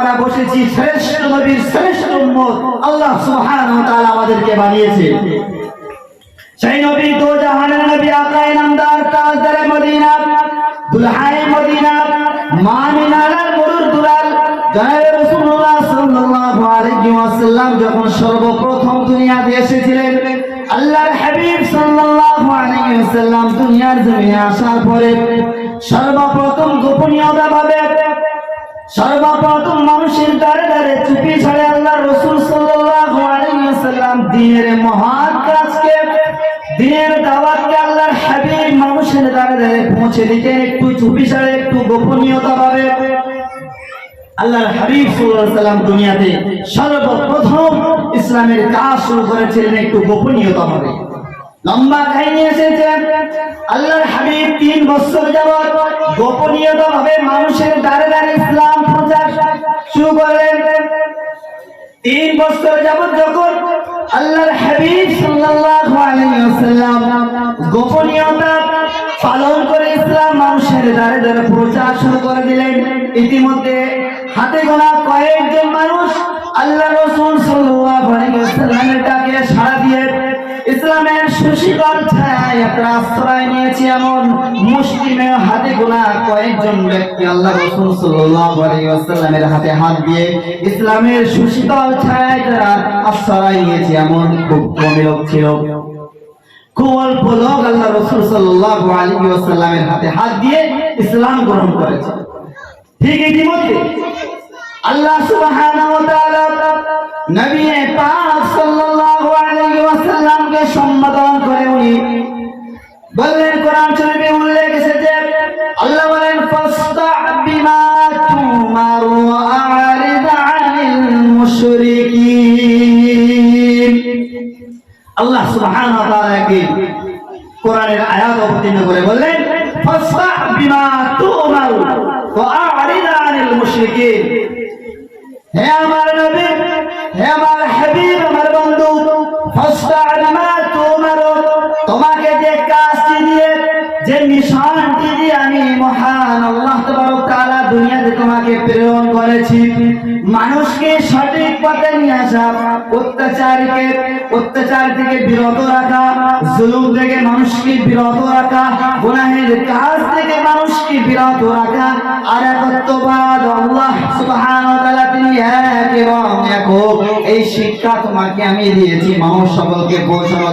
আমরা বসেছি শ্রেষ্ঠ নবীর শ্রেষ্ঠ উম্মত। আল্লাহ সুবহানাহু ওয়া তাআলা আমাদেরকে বানিয়েছে সেই নবী, দো জাহানের নবী, আকায়ে নামদার, তাজদারে মদিনা, দুলহায়ে মদিনা, মামিনার মুরুর দুলাল জনাবে রাসূলুল্লাহ সাল্লাল্লাহু আলাইহি ওয়াসাল্লাম যখন সর্বপ্রথম দুনিয়াতে এসেছিলেন, আল্লাহর হাবিব সাল্লাল্লাহু আলাইহি ওয়াসাল্লাম দুনিয়ার জমিনে আসার পরে সর্বপ্রথম গোপনীয়ভাবে সর্বপ্রথম মানুষের দ্বারে দ্বারে চুপি ছাড়ে আল্লাহ রাসূল সাল্লাল্লাহু আলাইহি ওয়াসাল্লাম দিনের মহান কাজকে, দিনের দাওয়াতকে আল্লাহর হাবিব মানুষের দ্বারে দ্বারে পৌঁছে দিতেন একটু চুপি ছাড়ে, একটু গোপনীয়তাভাবে। আল্লাহর হাবিব সাল্লাল্লাহু আলাইহি ওয়াসাল্লাম দুনিয়াতে সর্বপ্রথম ইসলামের কাজ শুরু করেছিলেন একটু গোপনীয়তাভাবে। লম্বা কাহিনী এসেছে, আল্লাহর হাবিব 3 বছর যাবত গোপনীয়তাভাবে মানুষের দ্বারে দ্বারে ইসলাম প্রচার শুরু করলেন। 3 বছর যাবত যখন আল্লাহর হাবিব সাল্লাল্লাহু আলাইহি ওয়াসাল্লাম গোপনীয়তা পালন করে ইসলাম মানুষের দ্বারে দ্বারে প্রচার শুরু করে দিলেন, ইতিমধ্যে হাতে গোনা কয়েকজন মানুষ আল্লাহ রাসূল সাল্লাল্লাহু আলাইহি ওয়াসাল্লামের ডাকে সাড়া দিয়ে ইসলামের সুশীতল ছায়ায় একটা আশ্রয় নিয়েছে। এমন মুসলিমে হাতে গোনা কয়েকজন ব্যক্তি আল্লাহ রাসূল সাল্লাল্লাহু আলাইহি ওয়াসাল্লামের হাতে হাত দিয়ে ইসলামের সুশীতল ছায়ায় যারা আশ্রয় নিয়েছে এমন খুব কম লোক ছিল। খুব অল্প লোক আল্লাহ রাসূল সাল্লাল্লাহু আলাইহি ওয়াসাল্লামের হাতে হাত দিয়ে ইসলাম গ্রহণ করেছে। ঠিক ইতিমধ্যে আল্লাহ সুবহানাহু ওয়া তাআলা নবী পাক সাল্লাল্লাহু আলাইহি ওয়াসাল্লামকে সম্বোধন করে উনি বললেন, কোরআন শরীফে উল্লেখ এসেছে, আল্লাহ বলেন ফাসতা' বিমা তুমার ওয়া আ'রিদ আনিল মুশরিকিন। আল্লাহ সুবহানাহু ওয়া তাআলা কি কোরআনের আয়াত অবতীর্ণ করে বললেন ফাসতা' বিমা তুমার ওয়া আ'রিদ আনিল মুশরিকিন। হে আমার নবী, হে আমার হাবিব, আমার বন্ধু, ফাসতা' বিমা তুমার, তোমাকে যে কাজটি দিয়ে, যে মিশনটি দিয়ে আমি মহান আল্লাহ তাবারক তাআলা দুনিয়াতে তোমাকে প্রেরণ করেছি, মানুষকে সঠিক পথে নিয়ে আসা, অত্যাচার থেকে বিরত রাখা, জুলুম থেকে মানুষকে বিরত রাখা, গুনাহের কাজ থেকে মানুষকে বিরত রাখা, আর একত্ববাদ আল্লাহ সুবহানাহু ওয়া তাআলা তিনি এক এবং একক, এই শিক্ষা তোমাকে আমি দিয়েছি মানুষ সকলকে পৌঁছানোর